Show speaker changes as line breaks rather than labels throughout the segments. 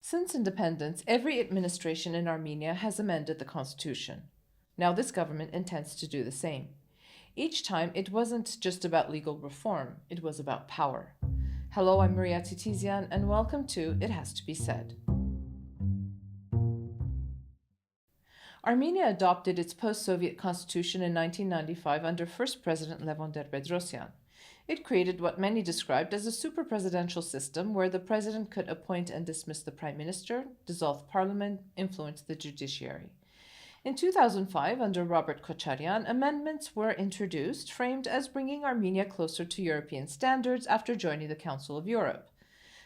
Since independence, every administration in Armenia has amended the constitution. Now this government intends to do the same. Each time, it wasn't just about legal reform, it was about power. Hello, I'm Maria Titizian, and welcome to It Has to Be Said. Armenia adopted its post-Soviet constitution in 1995 under first President Levon Ter-Bedrosyan. It created what many described as a super-presidential system where the president could appoint and dismiss the prime minister, dissolve parliament, influence the judiciary. In 2005, under Robert Kocharyan, amendments were introduced, framed as bringing Armenia closer to European standards after joining the Council of Europe.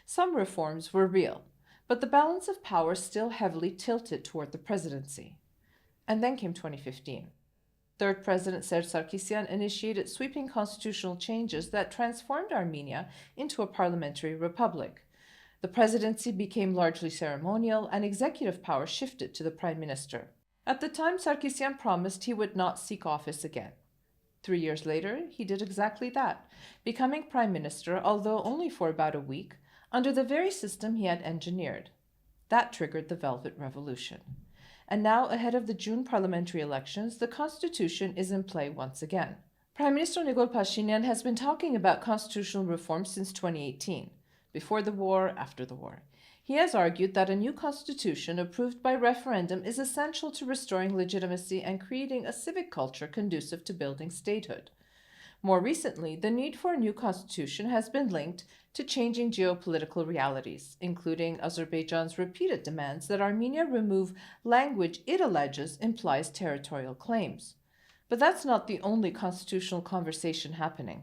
Some reforms were real, but the balance of power still heavily tilted toward the presidency. And then came 2015. Third President Serge Sarkisyan initiated sweeping constitutional changes that transformed Armenia into a parliamentary republic. The presidency became largely ceremonial, and executive power shifted to the prime minister. At the time, Sarkisyan promised he would not seek office again. 3 years later, he did exactly that, becoming prime minister, although only for about a week, under the very system he had engineered. That triggered the Velvet Revolution. And now, ahead of the June parliamentary elections, the constitution is in play once again. Prime Minister Nikol Pashinyan has been talking about constitutional reform since 2018, before the war, after the war. He has argued that a new constitution approved by referendum is essential to restoring legitimacy and creating a civic culture conducive to building statehood. More recently, the need for a new constitution has been linked to changing geopolitical realities, including Azerbaijan's repeated demands that Armenia remove language it alleges implies territorial claims. But that's not the only constitutional conversation happening.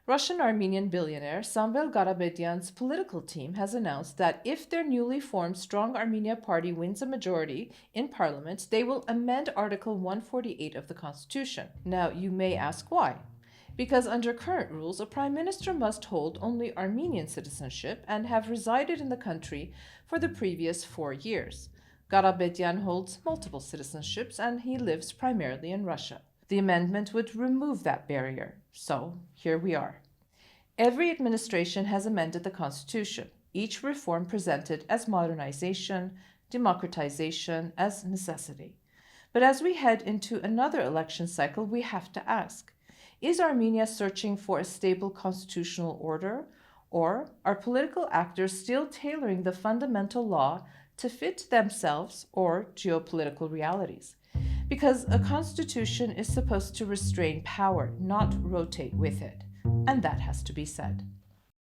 Russian-Armenian billionaire Samvel Garabedyan's political team has announced that if their newly formed Strong Armenia Party wins a majority in parliament, they will amend Article 148 of the Constitution. Now, you may ask why. Because under current rules, a prime minister must hold only Armenian citizenship and have resided in the country for the previous 4 years. Garabedyan holds multiple citizenships and he lives primarily in Russia. The amendment would remove that barrier. So, here we are. Every administration has amended the constitution, each reform presented as modernization, democratization, as necessity. But as we head into another election cycle, we have to ask, is Armenia searching for a stable constitutional order, or are political actors still tailoring the fundamental law to fit themselves or geopolitical realities? Because a constitution is supposed to restrain power, not rotate with it, and that has to be said.